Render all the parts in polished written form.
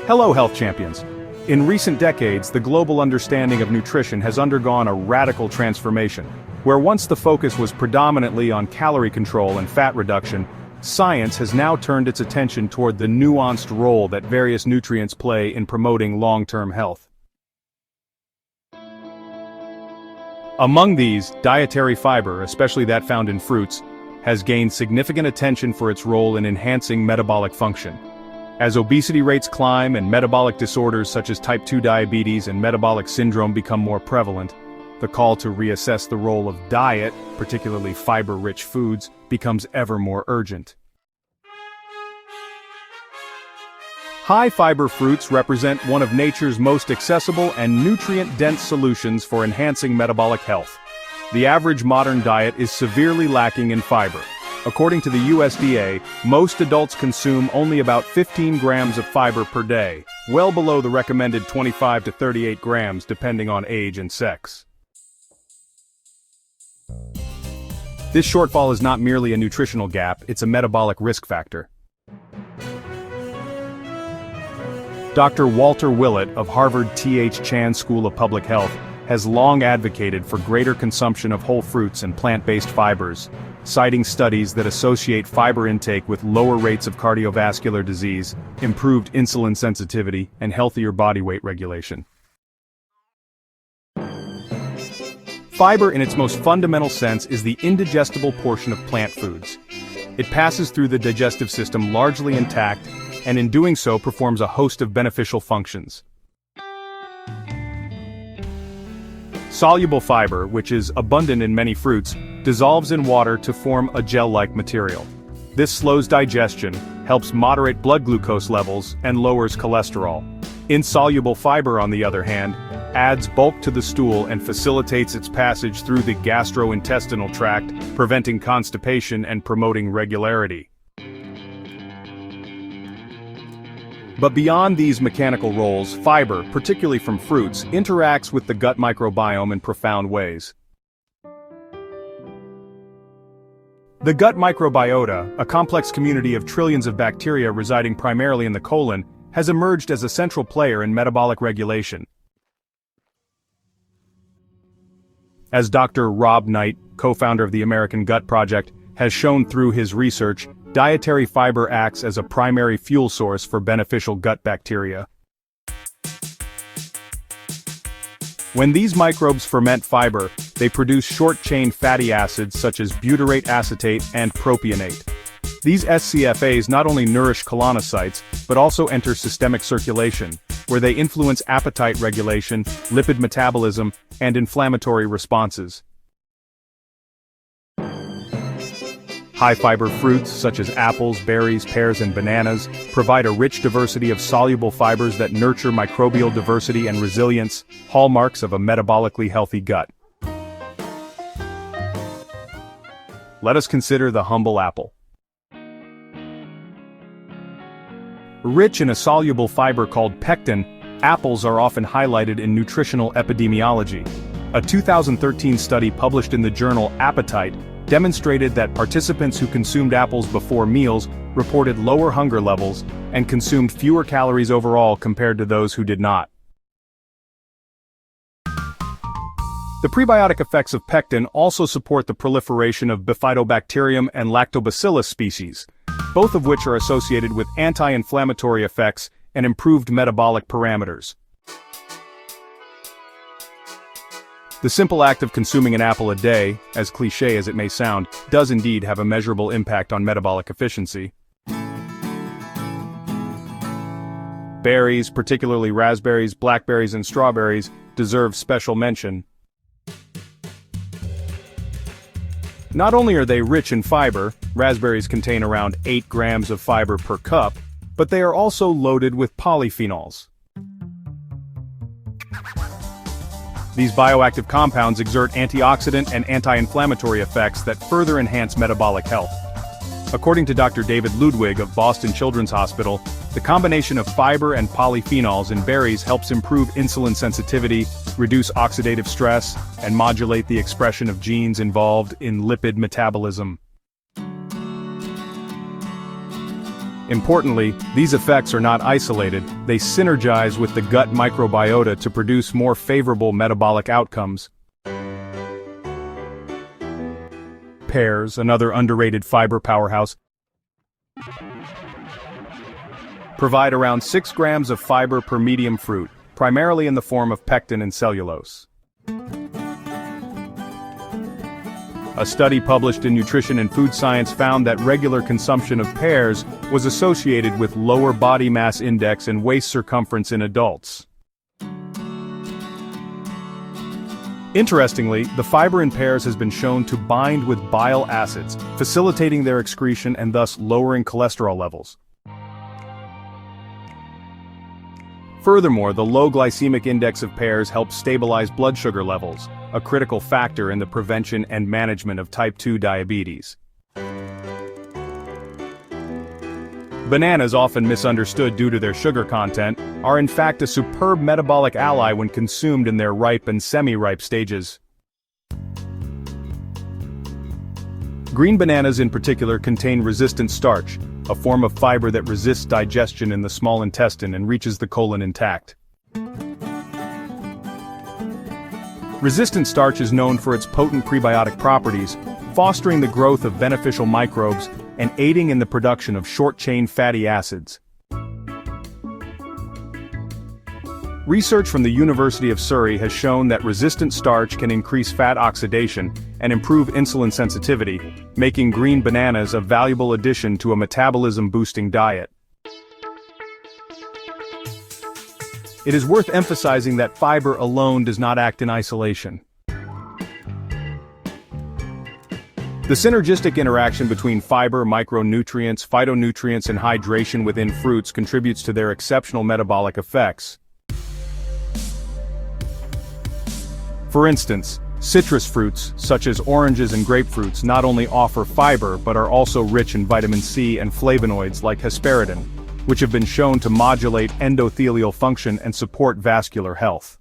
Hello, health champions. In recent decades, the global understanding of nutrition has undergone a radical transformation. Where once the focus was predominantly on calorie control and fat reduction, science has now turned its attention toward the nuanced role that various nutrients play in promoting long-term health. Among these, dietary fiber, especially that found in fruits, has gained significant attention for its role in enhancing metabolic function. As obesity rates climb and metabolic disorders such as type 2 diabetes and metabolic syndrome become more prevalent, the call to reassess the role of diet, particularly fiber-rich foods, becomes ever more urgent. High-fiber fruits represent one of nature's most accessible and nutrient-dense solutions for enhancing metabolic health. The average modern diet is severely lacking in fiber. According to the USDA, most adults consume only about 15 grams of fiber per day, well below the recommended 25 to 38 grams depending on age and sex. This shortfall is not merely a nutritional gap, it's a metabolic risk factor. Dr. Walter Willett of Harvard T.H. Chan School of Public Health has long advocated for greater consumption of whole fruits and plant-based fibers, citing studies that associate fiber intake with lower rates of cardiovascular disease, improved insulin sensitivity, and healthier body weight regulation. Fiber in its most fundamental sense is the indigestible portion of plant foods. It passes through the digestive system largely intact, and in doing so performs a host of beneficial functions. Soluble fiber, which is abundant in many fruits, dissolves in water to form a gel-like material. This slows digestion, helps moderate blood glucose levels, and lowers cholesterol. Insoluble fiber, on the other hand, adds bulk to the stool and facilitates its passage through the gastrointestinal tract, preventing constipation and promoting regularity. But beyond these mechanical roles, fiber, particularly from fruits, interacts with the gut microbiome in profound ways. The gut microbiota, a complex community of trillions of bacteria residing primarily in the colon, has emerged as a central player in metabolic regulation. As Dr. Rob Knight, co-founder of the American Gut Project, has shown through his research, dietary fiber acts as a primary fuel source for beneficial gut bacteria. When these microbes ferment fiber, they produce short-chain fatty acids such as butyrate acetate and propionate. These SCFAs not only nourish colonocytes, but also enter systemic circulation, where they influence appetite regulation, lipid metabolism, and inflammatory responses. High-fiber fruits, such as apples, berries, pears, and bananas, provide a rich diversity of soluble fibers that nurture microbial diversity and resilience, hallmarks of a metabolically healthy gut. Let us consider the humble apple. Rich in a soluble fiber called pectin, apples are often highlighted in nutritional epidemiology. A 2013 study published in the journal Appetite demonstrated that participants who consumed apples before meals reported lower hunger levels and consumed fewer calories overall compared to those who did not. The prebiotic effects of pectin also support the proliferation of Bifidobacterium and Lactobacillus species, both of which are associated with anti-inflammatory effects and improved metabolic parameters. The simple act of consuming an apple a day, as cliché as it may sound, does indeed have a measurable impact on metabolic efficiency. Berries, particularly raspberries, blackberries, and strawberries, deserve special mention. Not only are they rich in fiber, raspberries contain around 8 grams of fiber per cup, but they are also loaded with polyphenols. These bioactive compounds exert antioxidant and anti-inflammatory effects that further enhance metabolic health. According to Dr. David Ludwig of Boston Children's Hospital, the combination of fiber and polyphenols in berries helps improve insulin sensitivity, reduce oxidative stress, and modulate the expression of genes involved in lipid metabolism. Importantly, these effects are not isolated, they synergize with the gut microbiota to produce more favorable metabolic outcomes. Pears, another underrated fiber powerhouse, provide around 6 grams of fiber per medium fruit, primarily in the form of pectin and cellulose. A study published in Nutrition and Food Science found that regular consumption of pears was associated with lower body mass index and waist circumference in adults. Interestingly, the fiber in pears has been shown to bind with bile acids, facilitating their excretion and thus lowering cholesterol levels. Furthermore, the low glycemic index of pears helps stabilize blood sugar levels, a critical factor in the prevention and management of type 2 diabetes. Bananas, often misunderstood due to their sugar content, are in fact a superb metabolic ally when consumed in their ripe and semi-ripe stages. Green bananas in particular contain resistant starch, a form of fiber that resists digestion in the small intestine and reaches the colon intact. Resistant starch is known for its potent prebiotic properties, fostering the growth of beneficial microbes and aiding in the production of short-chain fatty acids. Research from the University of Surrey has shown that resistant starch can increase fat oxidation and improve insulin sensitivity, making green bananas a valuable addition to a metabolism-boosting diet. It is worth emphasizing that fiber alone does not act in isolation. The synergistic interaction between fiber, micronutrients, phytonutrients, and hydration within fruits contributes to their exceptional metabolic effects. For instance, citrus fruits, such as oranges and grapefruits, not only offer fiber but are also rich in vitamin C and flavonoids like hesperidin, which have been shown to modulate endothelial function and support vascular health.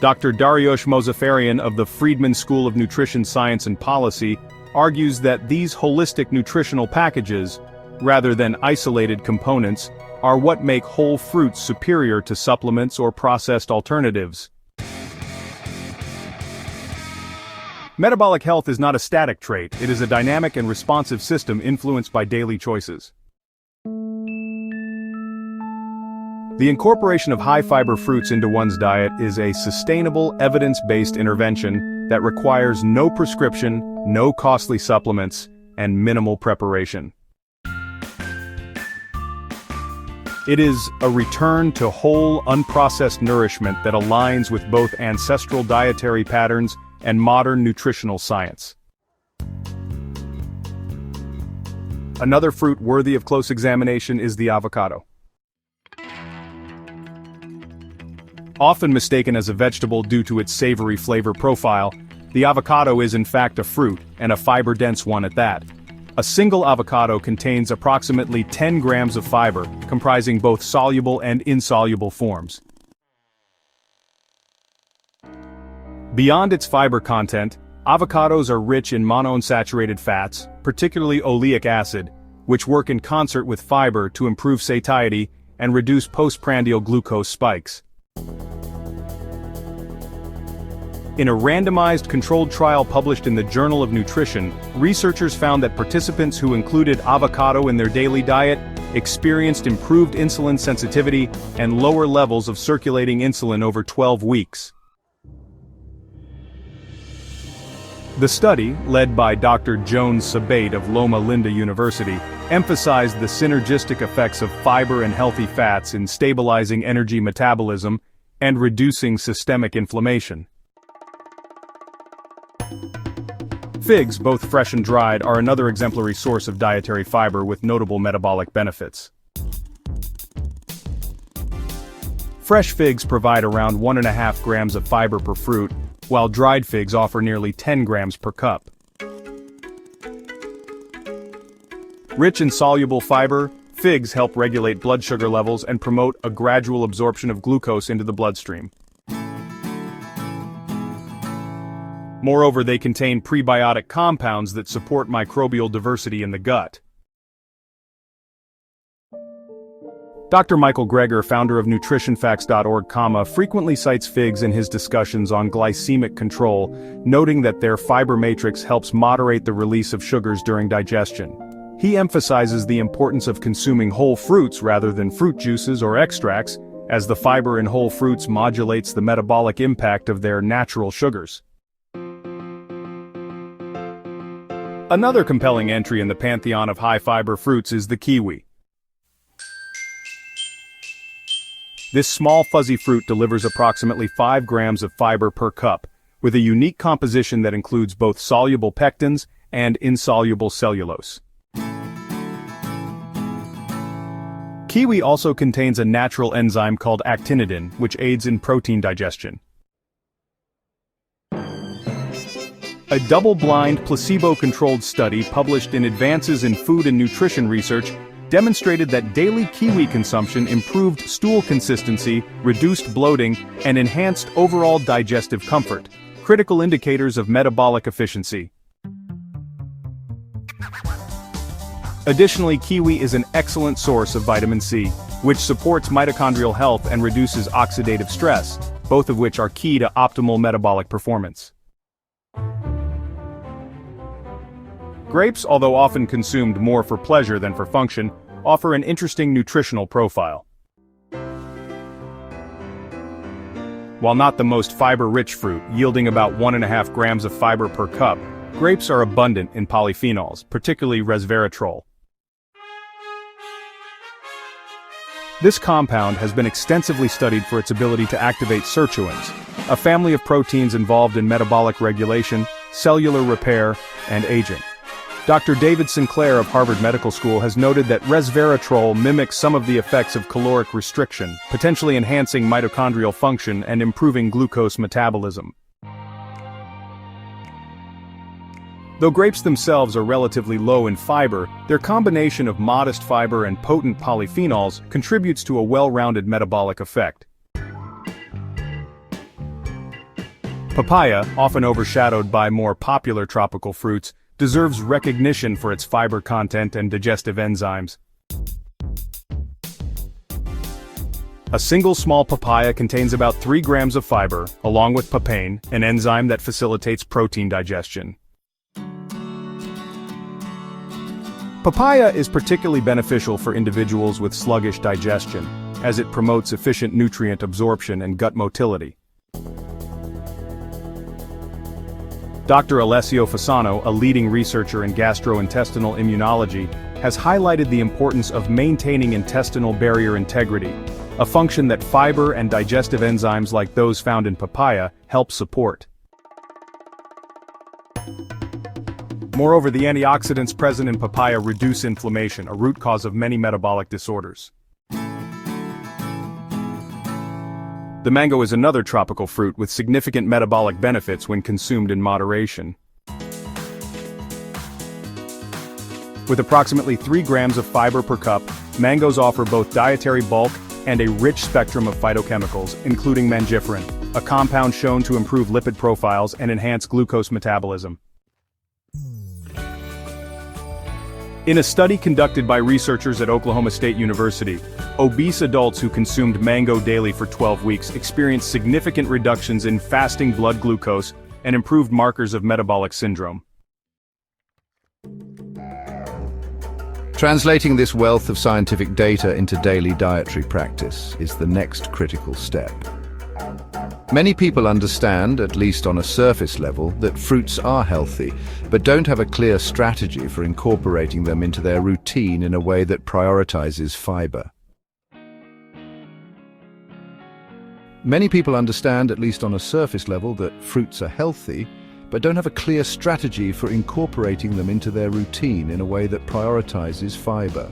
Dr. Dariush Mozaffarian of the Friedman School of Nutrition Science and Policy argues that these holistic nutritional packages, rather than isolated components, are what make whole fruits superior to supplements or processed alternatives. Metabolic health is not a static trait, it is a dynamic and responsive system influenced by daily choices. The incorporation of high-fiber fruits into one's diet is a sustainable, evidence-based intervention that requires no prescription, no costly supplements, and minimal preparation. It is a return to whole, unprocessed nourishment that aligns with both ancestral dietary patterns and modern nutritional science. Another fruit worthy of close examination is the avocado. Often mistaken as a vegetable due to its savory flavor profile, the avocado is in fact a fruit, and a fiber-dense one at that. A single avocado contains approximately 10 grams of fiber, comprising both soluble and insoluble forms. Beyond its fiber content, avocados are rich in monounsaturated fats, particularly oleic acid, which work in concert with fiber to improve satiety and reduce postprandial glucose spikes. In a randomized controlled trial published in the Journal of Nutrition, researchers found that participants who included avocado in their daily diet experienced improved insulin sensitivity and lower levels of circulating insulin over 12 weeks. The study, led by Dr. Joan Sabate of Loma Linda University, emphasized the synergistic effects of fiber and healthy fats in stabilizing energy metabolism and reducing systemic inflammation. Figs, both fresh and dried, are another exemplary source of dietary fiber with notable metabolic benefits. Fresh figs provide around 1.5 grams of fiber per fruit, while dried figs offer nearly 10 grams per cup. Rich in soluble fiber, figs help regulate blood sugar levels and promote a gradual absorption of glucose into the bloodstream. Moreover, they contain prebiotic compounds that support microbial diversity in the gut. Dr. Michael Greger, founder of nutritionfacts.org, frequently cites figs in his discussions on glycemic control, noting that their fiber matrix helps moderate the release of sugars during digestion. He emphasizes the importance of consuming whole fruits rather than fruit juices or extracts, as the fiber in whole fruits modulates the metabolic impact of their natural sugars. Another compelling entry in the pantheon of high-fiber fruits is the kiwi. This small fuzzy fruit delivers approximately 5 grams of fiber per cup, with a unique composition that includes both soluble pectins and insoluble cellulose. Kiwi also contains a natural enzyme called actinidin, which aids in protein digestion. A double-blind, placebo-controlled study published in Advances in Food and Nutrition Research demonstrated that daily kiwi consumption improved stool consistency, reduced bloating, and enhanced overall digestive comfort, critical indicators of metabolic efficiency. Additionally, kiwi is an excellent source of vitamin C, which supports mitochondrial health and reduces oxidative stress, both of which are key to optimal metabolic performance. Grapes, although often consumed more for pleasure than for function, offer an interesting nutritional profile. While not the most fiber-rich fruit, yielding about 1.5 grams of fiber per cup, grapes are abundant in polyphenols, particularly resveratrol. This compound has been extensively studied for its ability to activate sirtuins, a family of proteins involved in metabolic regulation, cellular repair, and aging. Dr. David Sinclair of Harvard Medical School has noted that resveratrol mimics some of the effects of caloric restriction, potentially enhancing mitochondrial function and improving glucose metabolism. Though grapes themselves are relatively low in fiber, their combination of modest fiber and potent polyphenols contributes to a well-rounded metabolic effect. Papaya, often overshadowed by more popular tropical fruits, deserves recognition for its fiber content and digestive enzymes. A single small papaya contains about 3 grams of fiber, along with papain, an enzyme that facilitates protein digestion. Papaya is particularly beneficial for individuals with sluggish digestion, as it promotes efficient nutrient absorption and gut motility. Dr. Alessio Fasano, a leading researcher in gastrointestinal immunology, has highlighted the importance of maintaining intestinal barrier integrity, a function that fiber and digestive enzymes like those found in papaya help support. Moreover, the antioxidants present in papaya reduce inflammation, a root cause of many metabolic disorders. The mango is another tropical fruit with significant metabolic benefits when consumed in moderation. With approximately 3 grams of fiber per cup, mangoes offer both dietary bulk and a rich spectrum of phytochemicals, including mangiferin, a compound shown to improve lipid profiles and enhance glucose metabolism. In a study conducted by researchers at Oklahoma State University, obese adults who consumed mango daily for 12 weeks experienced significant reductions in fasting blood glucose and improved markers of metabolic syndrome. Translating this wealth of scientific data into daily dietary practice is the next critical step. Many people understand, at least on a surface level, that fruits are healthy, but don't have a clear strategy for incorporating them into their routine in a way that prioritizes fiber. Many people understand, at least on a surface level, that fruits are healthy, but don't have a clear strategy for incorporating them into their routine in a way that prioritizes fiber.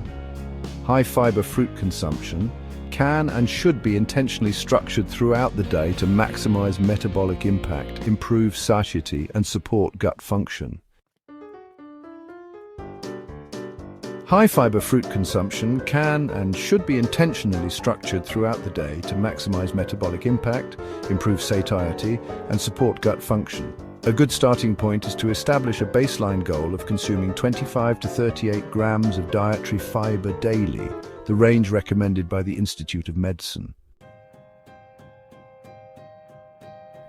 High-fiber fruit consumption can and should be intentionally structured throughout the day to maximize metabolic impact, improve satiety, and support gut function. High-fiber fruit consumption can and should be intentionally structured throughout the day to maximize metabolic impact, improve satiety, and support gut function. A good starting point is to establish a baseline goal of consuming 25 to 38 grams of dietary fiber daily, the range recommended by the Institute of Medicine.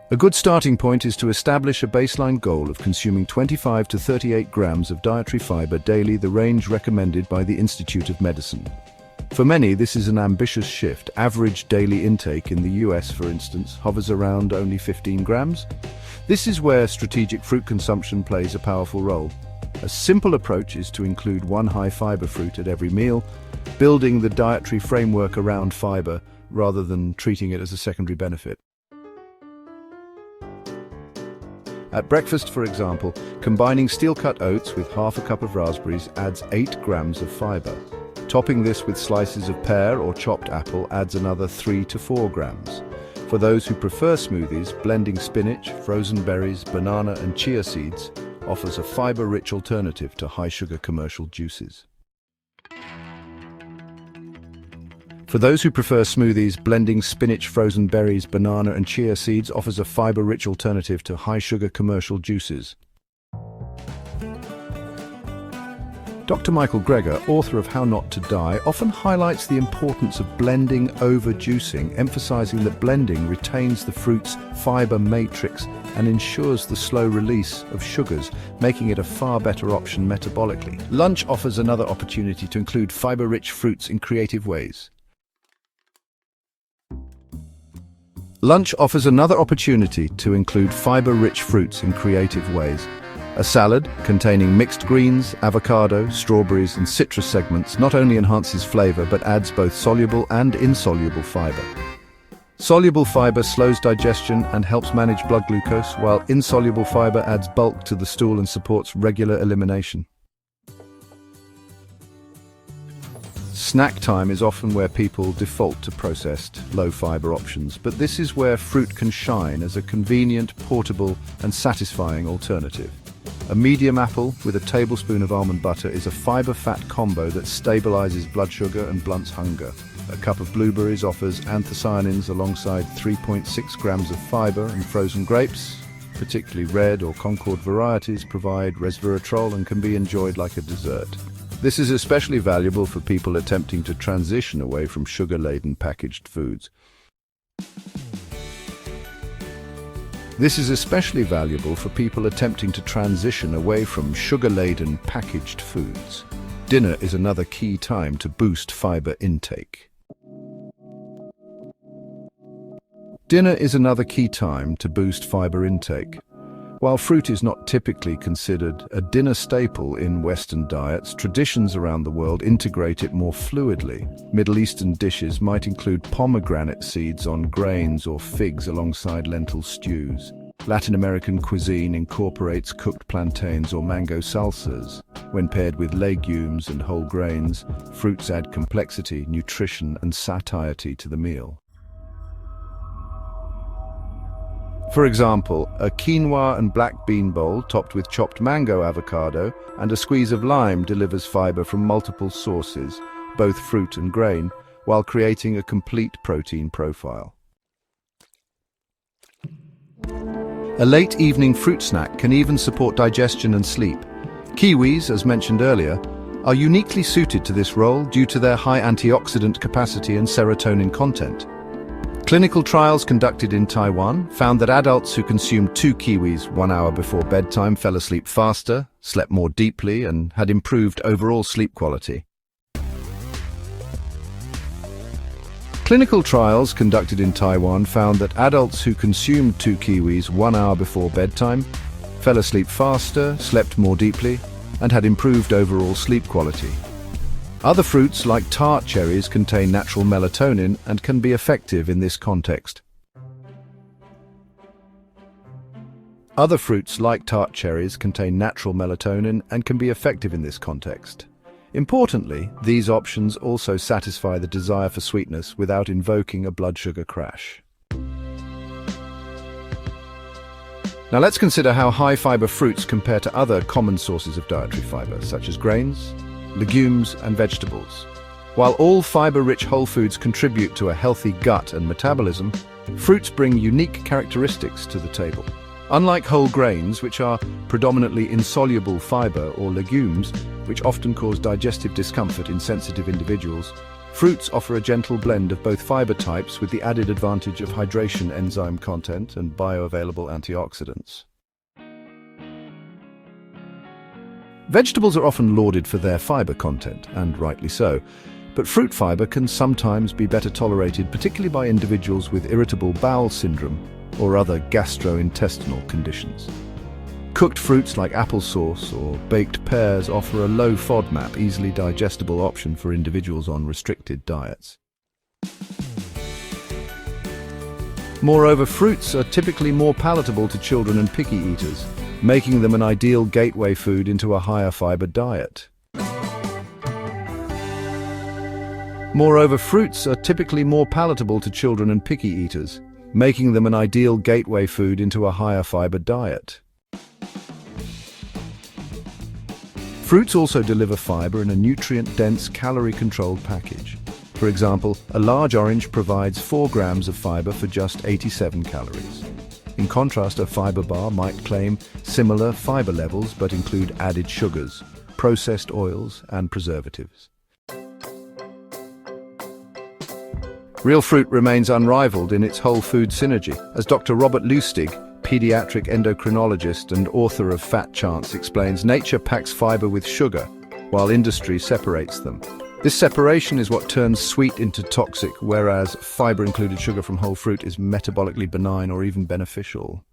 A good starting point is to establish a baseline goal of consuming 25 to 38 grams of dietary fiber daily, the range recommended by the Institute of Medicine. For many, this is an ambitious shift. Average daily intake in the US, for instance, hovers around only 15 grams. This is where strategic fruit consumption plays a powerful role. A simple approach is to include one high-fiber fruit at every meal, building the dietary framework around fiber rather than treating it as a secondary benefit. At breakfast, for example, combining steel-cut oats with half a cup of raspberries adds 8 grams of fiber. Topping this with slices of pear or chopped apple adds another 3 to 4 grams. For those who prefer smoothies, blending spinach, frozen berries, banana and chia seeds offers a fiber-rich alternative to high-sugar commercial juices. For those who prefer smoothies, blending spinach, frozen berries, banana and chia seeds offers a fiber-rich alternative to high-sugar commercial juices. Dr. Michael Greger, author of How Not to Die, often highlights the importance of blending over juicing, emphasizing that blending retains the fruit's fiber matrix and ensures the slow release of sugars, making it a far better option metabolically. Lunch offers another opportunity to include fiber-rich fruits in creative ways. Lunch offers another opportunity to include fiber-rich fruits in creative ways. A salad containing mixed greens, avocado, strawberries and citrus segments not only enhances flavor but adds both soluble and insoluble fiber. Soluble fiber slows digestion and helps manage blood glucose, while insoluble fiber adds bulk to the stool and supports regular elimination. Snack time is often where people default to processed, low-fiber options, but this is where fruit can shine as a convenient, portable and satisfying alternative. A medium apple with a tablespoon of almond butter is a fiber-fat combo that stabilizes blood sugar and blunts hunger. A cup of blueberries offers anthocyanins alongside 3.6 grams of fiber, and frozen grapes, particularly red or Concord varieties, provide resveratrol and can be enjoyed like a dessert. This is especially valuable for people attempting to transition away from sugar-laden packaged foods. Dinner is another key time to boost fiber intake. Dinner is another key time to boost fiber intake. While fruit is not typically considered a dinner staple in Western diets, traditions around the world integrate it more fluidly. Middle Eastern dishes might include pomegranate seeds on grains or figs alongside lentil stews. Latin American cuisine incorporates cooked plantains or mango salsas. When paired with legumes and whole grains, fruits add complexity, nutrition, and satiety to the meal. For example, a quinoa and black bean bowl topped with chopped mango, avocado, and a squeeze of lime delivers fiber from multiple sources, both fruit and grain, while creating a complete protein profile. A late evening fruit snack can even support digestion and sleep. Kiwis, as mentioned earlier, are uniquely suited to this role due to their high antioxidant capacity and serotonin content. Clinical trials conducted in Taiwan found that adults who consumed 2 kiwis 1 hour before bedtime fell asleep faster, slept more deeply, and had improved overall sleep quality. Clinical trials conducted in Taiwan found that adults who consumed 2 kiwis 1 hour before bedtime fell asleep faster, slept more deeply, and had improved overall sleep quality. Other fruits like tart cherries contain natural melatonin and can be effective in this context. Importantly, these options also satisfy the desire for sweetness without invoking a blood sugar crash. Now let's consider how high-fiber fruits compare to other common sources of dietary fiber, such as grains, legumes, and vegetables. While all fiber-rich whole foods contribute to a healthy gut and metabolism, fruits bring unique characteristics to the table. Unlike whole grains, which are predominantly insoluble fiber, or legumes, which often cause digestive discomfort in sensitive individuals, fruits offer a gentle blend of both fiber types with the added advantage of hydration enzyme content and bioavailable antioxidants. Vegetables are often lauded for their fiber content, and rightly so, but fruit fiber can sometimes be better tolerated, particularly by individuals with irritable bowel syndrome or other gastrointestinal conditions. Cooked fruits like applesauce or baked pears offer a low FODMAP, easily digestible option for individuals on restricted diets. Moreover, fruits are typically more palatable to children and picky eaters, making them an ideal gateway food into a higher fiber diet. Moreover, fruits are typically more palatable to children and picky eaters, making them an ideal gateway food into a higher fiber diet. Fruits also deliver fiber in a nutrient-dense, calorie-controlled package. For example, a large orange provides 4 grams of fiber for just 87 calories. In contrast, a fiber bar might claim similar fiber levels but include added sugars, processed oils, and preservatives. Real fruit remains unrivaled in its whole food synergy, as Dr. Robert Lustig, pediatric endocrinologist and author of Fat Chance, explains. Nature packs fiber with sugar, while industry separates them. This separation is what turns sweet into toxic, whereas fiber-included sugar from whole fruit is metabolically benign or even beneficial.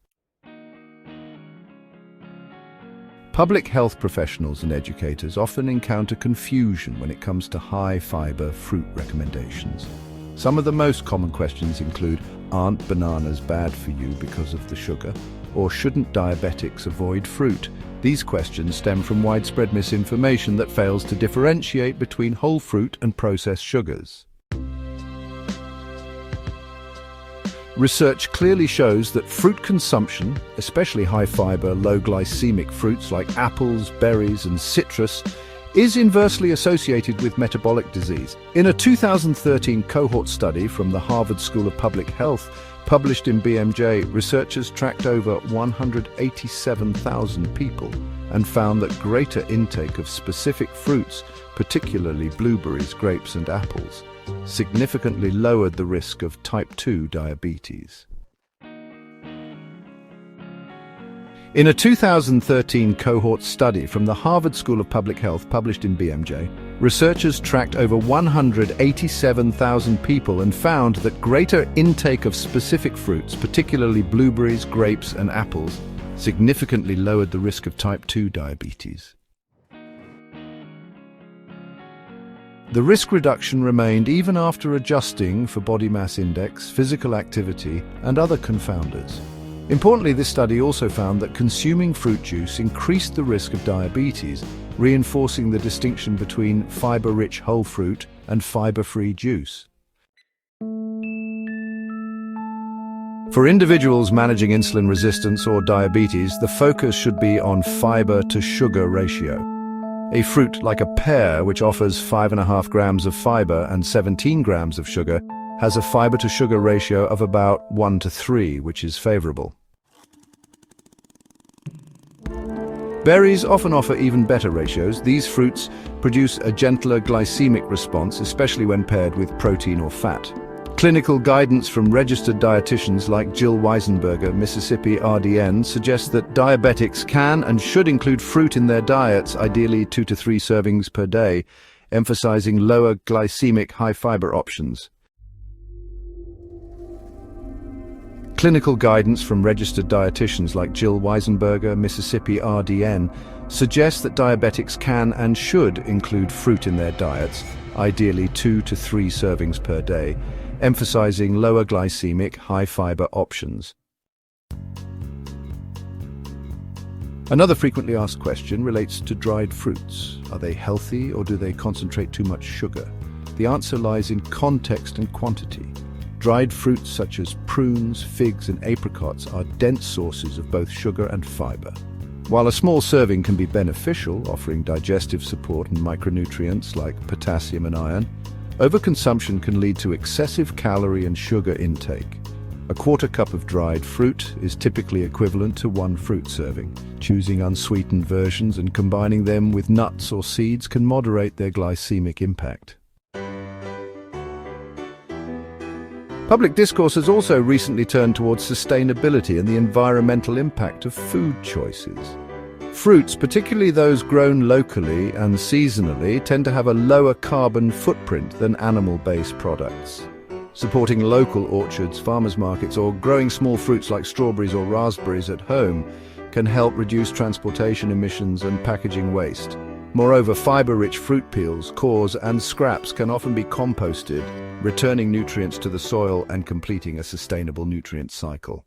Public health professionals and educators often encounter confusion when it comes to high-fiber fruit recommendations. Some of the most common questions include, aren't bananas bad for you because of the sugar? Or shouldn't diabetics avoid fruit? These questions stem from widespread misinformation that fails to differentiate between whole fruit and processed sugars. Research clearly shows that fruit consumption, especially high-fiber, low-glycemic fruits like apples, berries, and citrus, is inversely associated with metabolic disease. In a 2013 cohort study from the Harvard School of Public Health, published in BMJ, researchers tracked over 187,000 people and found that greater intake of specific fruits, particularly blueberries, grapes, and apples, significantly lowered the risk of type 2 diabetes. In a 2013 cohort study from the Harvard School of Public Health published in BMJ, researchers tracked over 187,000 people and found that greater intake of specific fruits, particularly blueberries, grapes, and apples, significantly lowered the risk of type 2 diabetes. The risk reduction remained even after adjusting for body mass index, physical activity, and other confounders. Importantly, this study also found that consuming fruit juice increased the risk of diabetes, reinforcing the distinction between fiber-rich whole fruit and fiber-free juice. For individuals managing insulin resistance or diabetes, the focus should be on fiber-to-sugar ratio. A fruit like a pear, which offers 5.5 grams of fiber and 17 grams of sugar, has a fiber-to-sugar ratio of about 1:3, which is favorable. Berries often offer even better ratios. These fruits produce a gentler glycemic response, especially when paired with protein or fat. Clinical guidance from registered dietitians like Jill Weisenberger, Mississippi RDN, suggests that diabetics can and should include fruit in their diets, ideally 2 to 3 servings per day, emphasizing lower glycemic high-fiber options. Clinical guidance from registered dietitians like Jill Weisenberger, Mississippi RDN, suggests that diabetics can and should include fruit in their diets, ideally 2 to 3 servings per day, emphasizing lower glycemic, high-fiber options. Another frequently asked question relates to dried fruits. Are they healthy or do they concentrate too much sugar? The answer lies in context and quantity. Dried fruits such as prunes, figs, and apricots are dense sources of both sugar and fiber. While a small serving can be beneficial, offering digestive support and micronutrients like potassium and iron, overconsumption can lead to excessive calorie and sugar intake. A quarter cup of dried fruit is typically equivalent to one fruit serving. Choosing unsweetened versions and combining them with nuts or seeds can moderate their glycemic impact. Public discourse has also recently turned towards sustainability and the environmental impact of food choices. Fruits, particularly those grown locally and seasonally, tend to have a lower carbon footprint than animal-based products. Supporting local orchards, farmers markets, or growing small fruits like strawberries or raspberries at home can help reduce transportation emissions and packaging waste. Moreover, fiber-rich fruit peels, cores, and scraps can often be composted, returning nutrients to the soil and completing a sustainable nutrient cycle.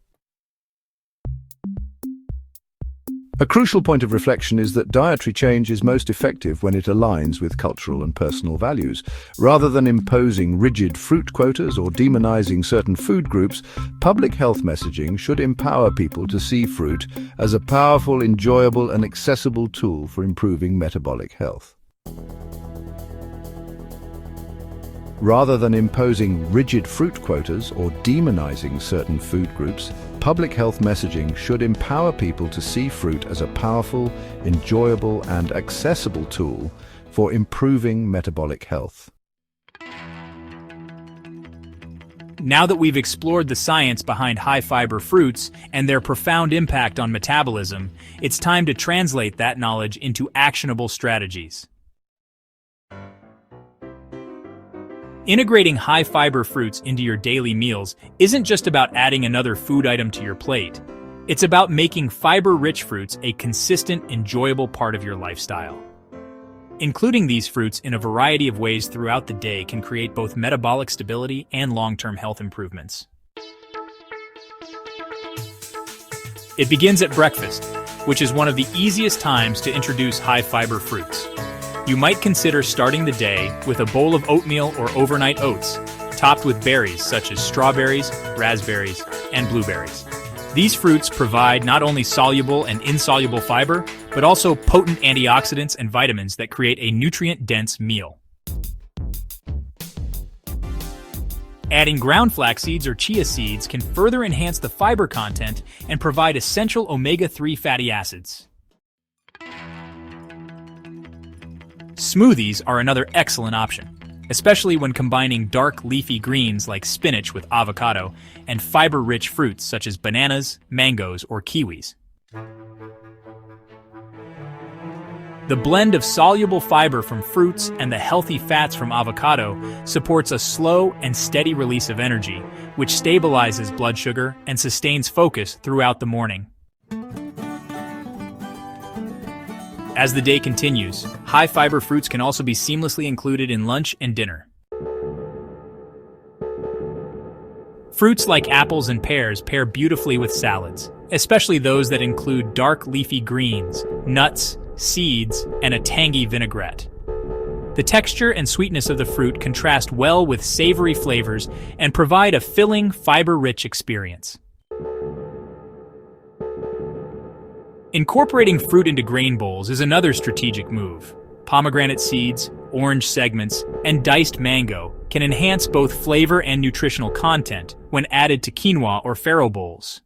A crucial point of reflection is that dietary change is most effective when it aligns with cultural and personal values. Rather than imposing rigid fruit quotas or demonizing certain food groups, public health messaging should empower people to see fruit as a powerful, enjoyable, and accessible tool for improving metabolic health. Rather than imposing rigid fruit quotas or demonizing certain food groups, public health messaging should empower people to see fruit as a powerful, enjoyable, and accessible tool for improving metabolic health. Now that we've explored the science behind high-fiber fruits and their profound impact on metabolism, it's time to translate that knowledge into actionable strategies. Integrating high-fiber fruits into your daily meals isn't just about adding another food item to your plate. It's about making fiber-rich fruits a consistent, enjoyable part of your lifestyle. Including these fruits in a variety of ways throughout the day can create both metabolic stability and long-term health improvements. It begins at breakfast, which is one of the easiest times to introduce high-fiber fruits. You might consider starting the day with a bowl of oatmeal or overnight oats, topped with berries such as strawberries, raspberries, and blueberries. These fruits provide not only soluble and insoluble fiber, but also potent antioxidants and vitamins that create a nutrient-dense meal. Adding ground flax seeds or chia seeds can further enhance the fiber content and provide essential omega-3 fatty acids. Smoothies are another excellent option, especially when combining dark leafy greens like spinach with avocado and fiber-rich fruits such as bananas, mangoes, or kiwis. The blend of soluble fiber from fruits and the healthy fats from avocado supports a slow and steady release of energy, which stabilizes blood sugar and sustains focus throughout the morning. As the day continues, high-fiber fruits can also be seamlessly included in lunch and dinner. Fruits like apples and pears pair beautifully with salads, especially those that include dark leafy greens, nuts, seeds, and a tangy vinaigrette. The texture and sweetness of the fruit contrast well with savory flavors and provide a filling, fiber-rich experience. Incorporating fruit into grain bowls is another strategic move. Pomegranate seeds, orange segments, and diced mango can enhance both flavor and nutritional content when added to quinoa or farro bowls.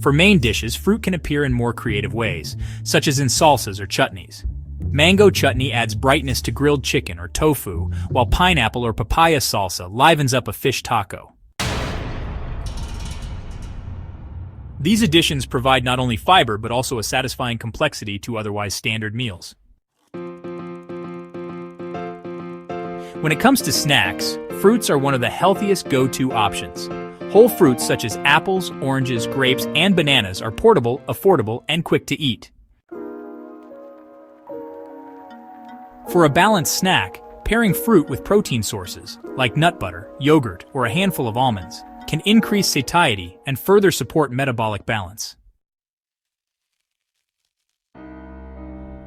For main dishes, fruit can appear in more creative ways, such as in salsas or chutneys. Mango chutney adds brightness to grilled chicken or tofu, while pineapple or papaya salsa livens up a fish taco. These additions provide not only fiber but also a satisfying complexity to otherwise standard meals. When it comes to snacks, fruits are one of the healthiest go-to options. Whole fruits such as apples, oranges, grapes, and bananas are portable, affordable, and quick to eat. For a balanced snack, pairing fruit with protein sources, like nut butter, yogurt, or a handful of almonds, can increase satiety and further support metabolic balance.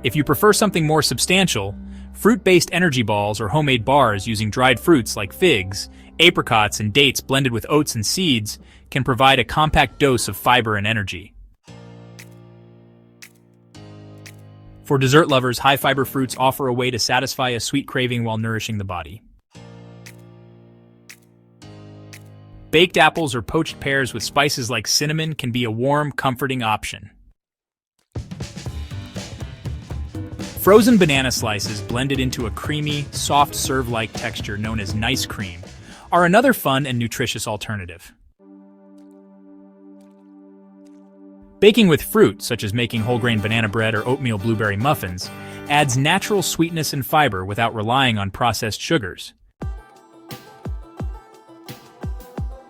If you prefer something more substantial, fruit-based energy balls or homemade bars using dried fruits like figs, apricots, and dates blended with oats and seeds can provide a compact dose of fiber and energy. For dessert lovers, high-fiber fruits offer a way to satisfy a sweet craving while nourishing the body. Baked apples or poached pears with spices like cinnamon can be a warm, comforting option. Frozen banana slices blended into a creamy, soft serve-like texture known as nice cream are another fun and nutritious alternative. Baking with fruit, such as making whole-grain banana bread or oatmeal blueberry muffins, adds natural sweetness and fiber without relying on processed sugars.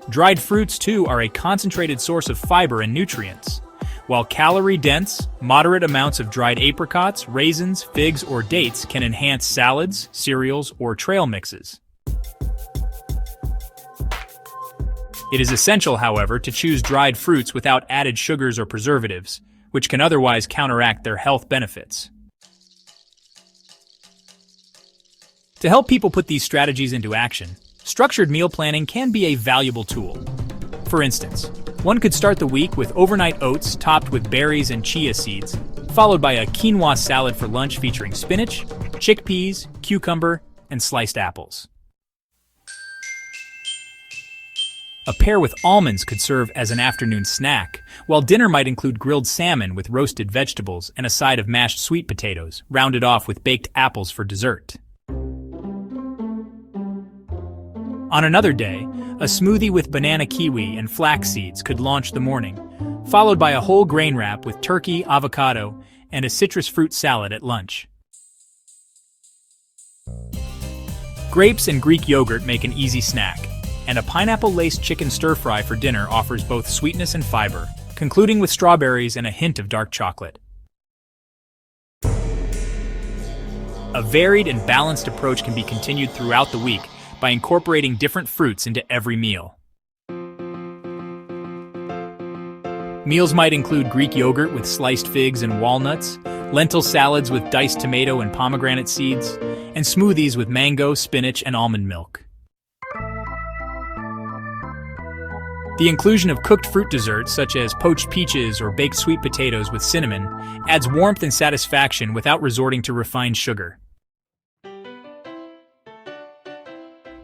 Dried fruits, too, are a concentrated source of fiber and nutrients. While calorie-dense, moderate amounts of dried apricots, raisins, figs, or dates can enhance salads, cereals, or trail mixes. It is essential, however, to choose dried fruits without added sugars or preservatives, which can otherwise counteract their health benefits. To help people put these strategies into action, structured meal planning can be a valuable tool. For instance, one could start the week with overnight oats topped with berries and chia seeds, followed by a quinoa salad for lunch featuring spinach, chickpeas, cucumber, and sliced apples. A pear with almonds could serve as an afternoon snack, while dinner might include grilled salmon with roasted vegetables and a side of mashed sweet potatoes, rounded off with baked apples for dessert. On another day, a smoothie with banana kiwi and flax seeds could launch the morning, followed by a whole grain wrap with turkey, avocado, and a citrus fruit salad at lunch. Grapes and Greek yogurt make an easy snack, and a pineapple-laced chicken stir-fry for dinner offers both sweetness and fiber, concluding with strawberries and a hint of dark chocolate. A varied and balanced approach can be continued throughout the week by incorporating different fruits into every meal. Meals might include Greek yogurt with sliced figs and walnuts, lentil salads with diced tomato and pomegranate seeds, and smoothies with mango, spinach, and almond milk. The inclusion of cooked fruit desserts such as poached peaches or baked sweet potatoes with cinnamon adds warmth and satisfaction without resorting to refined sugar.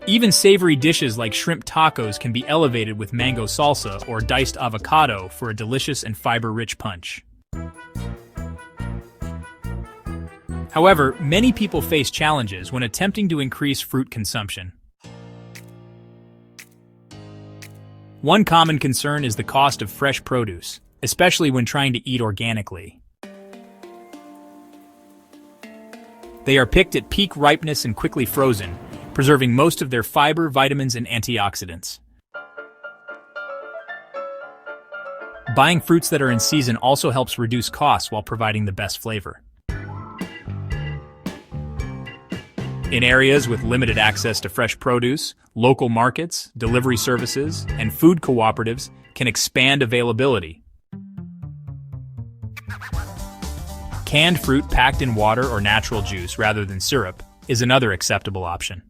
Even savory dishes like shrimp tacos can be elevated with mango salsa or diced avocado for a delicious and fiber-rich punch. However, many people face challenges when attempting to increase fruit consumption. One common concern is the cost of fresh produce, especially when trying to eat organically. They are picked at peak ripeness and quickly frozen, preserving most of their fiber, vitamins, and antioxidants. Buying fruits that are in season also helps reduce costs while providing the best flavor. In areas with limited access to fresh produce, local markets, delivery services, and food cooperatives can expand availability. Canned fruit packed in water or natural juice rather than syrup is another acceptable option.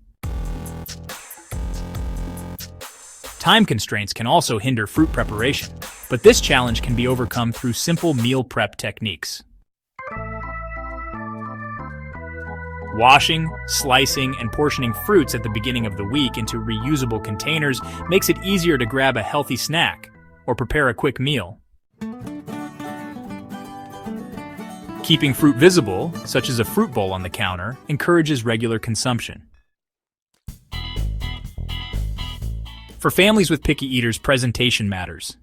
Time constraints can also hinder fruit preparation, but this challenge can be overcome through simple meal prep techniques. Washing, slicing, and portioning fruits at the beginning of the week into reusable containers makes it easier to grab a healthy snack or prepare a quick meal. Keeping fruit visible, such as a fruit bowl on the counter, encourages regular consumption. For families with picky eaters, presentation matters.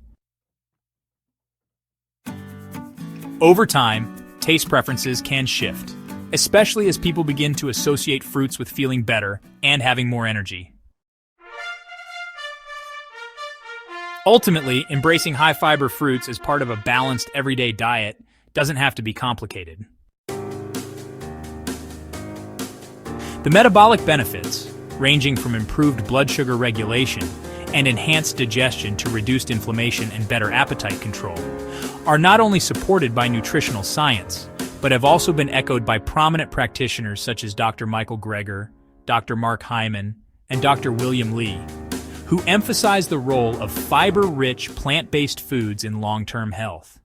Over time, taste preferences can shift, especially as people begin to associate fruits with feeling better and having more energy. Ultimately, embracing high-fiber fruits as part of a balanced everyday diet doesn't have to be complicated. The metabolic benefits, ranging from improved blood sugar regulation and enhanced digestion to reduced inflammation and better appetite control, are not only supported by nutritional science, but have also been echoed by prominent practitioners such as Dr. Michael Greger, Dr. Mark Hyman, and Dr. William Lee, who emphasize the role of fiber-rich plant-based foods in long-term health.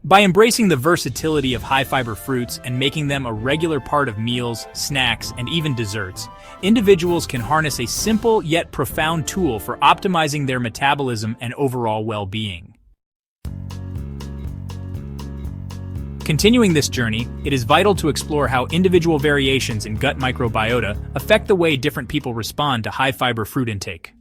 By embracing the versatility of high-fiber fruits and making them a regular part of meals, snacks, and even desserts, individuals can harness a simple yet profound tool for optimizing their metabolism and overall well-being. Continuing this journey, it is vital to explore how individual variations in gut microbiota affect the way different people respond to high-fiber fruit intake.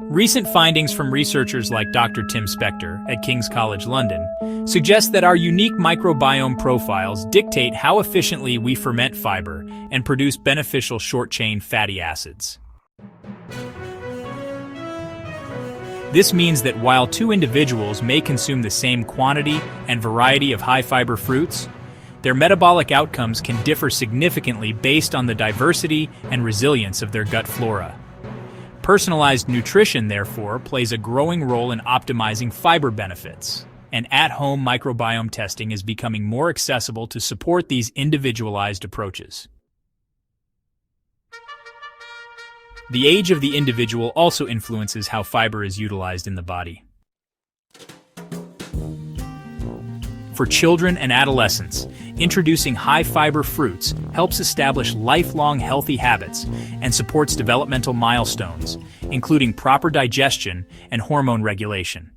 Recent findings from researchers like Dr. Tim Spector at King's College London suggest that our unique microbiome profiles dictate how efficiently we ferment fiber and produce beneficial short-chain fatty acids. This means that while two individuals may consume the same quantity and variety of high-fiber fruits, their metabolic outcomes can differ significantly based on the diversity and resilience of their gut flora. Personalized nutrition, therefore, plays a growing role in optimizing fiber benefits, and at-home microbiome testing is becoming more accessible to support these individualized approaches. The age of the individual also influences how fiber is utilized in the body. For children and adolescents, introducing high-fiber fruits helps establish lifelong healthy habits and supports developmental milestones, including proper digestion and hormone regulation.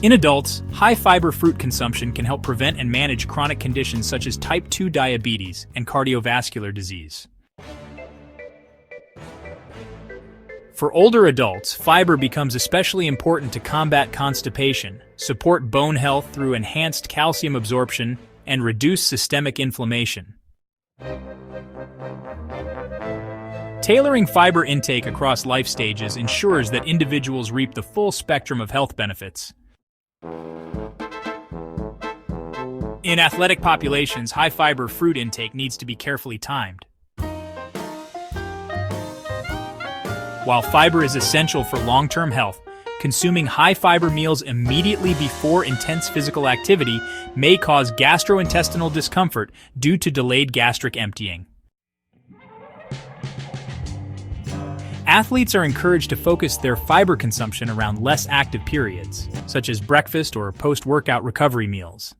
In adults, high-fiber fruit consumption can help prevent and manage chronic conditions such as type 2 diabetes and cardiovascular disease. For older adults, fiber becomes especially important to combat constipation, support bone health through enhanced calcium absorption, and reduce systemic inflammation. Tailoring fiber intake across life stages ensures that individuals reap the full spectrum of health benefits. In athletic populations, high-fiber fruit intake needs to be carefully timed. While fiber is essential for long-term health, consuming high-fiber meals immediately before intense physical activity may cause gastrointestinal discomfort due to delayed gastric emptying. Athletes are encouraged to focus their fiber consumption around less active periods, such as breakfast or post-workout recovery meals.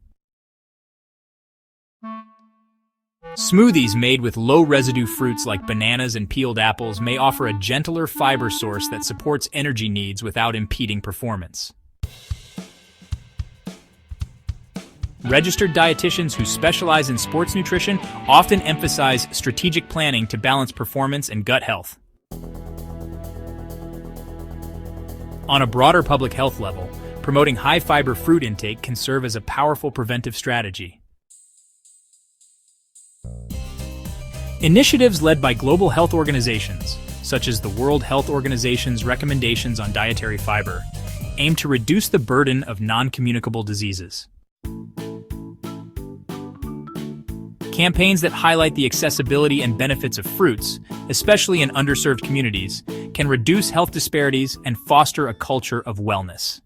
Smoothies made with low-residue fruits like bananas and peeled apples may offer a gentler fiber source that supports energy needs without impeding performance. Registered dietitians who specialize in sports nutrition often emphasize strategic planning to balance performance and gut health. On a broader public health level, promoting high-fiber fruit intake can serve as a powerful preventive strategy. Initiatives led by global health organizations, such as the World Health Organization's recommendations on dietary fiber, aim to reduce the burden of non-communicable diseases. Campaigns that highlight the accessibility and benefits of fruits, especially in underserved communities, can reduce health disparities and foster a culture of wellness.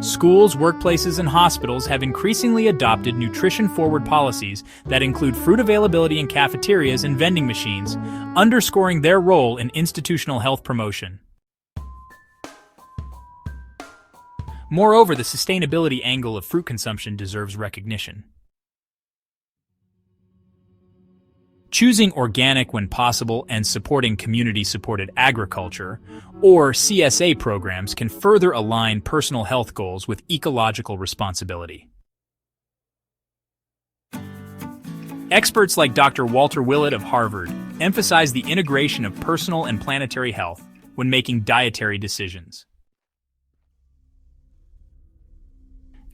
Schools, workplaces, and hospitals have increasingly adopted nutrition-forward policies that include fruit availability in cafeterias and vending machines, underscoring their role in institutional health promotion. Moreover, the sustainability angle of fruit consumption deserves recognition. Choosing organic when possible and supporting community-supported agriculture, or CSA programs, can further align personal health goals with ecological responsibility. Experts like Dr. Walter Willett of Harvard emphasize the integration of personal and planetary health when making dietary decisions.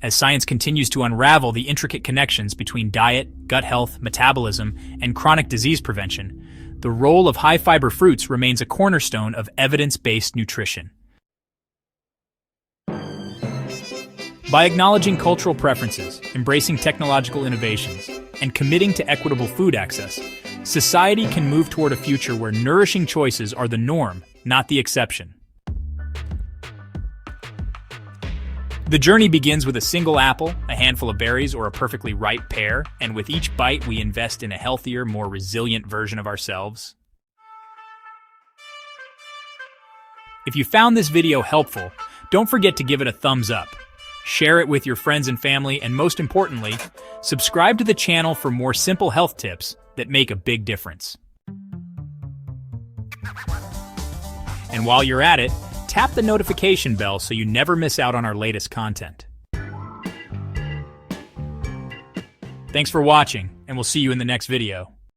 As science continues to unravel the intricate connections between diet, gut health, metabolism, and chronic disease prevention, the role of high-fiber fruits remains a cornerstone of evidence-based nutrition. By acknowledging cultural preferences, embracing technological innovations, and committing to equitable food access, society can move toward a future where nourishing choices are the norm, not the exception. The journey begins with a single apple, a handful of berries, or a perfectly ripe pear, and with each bite we invest in a healthier, more resilient version of ourselves. If you found this video helpful, don't forget to give it a thumbs up. Share it with your friends and family, and most importantly, subscribe to the channel for more simple health tips that make a big difference. And while you're at it, tap the notification bell so you never miss out on our latest content. Thanks for watching, and we'll see you in the next video.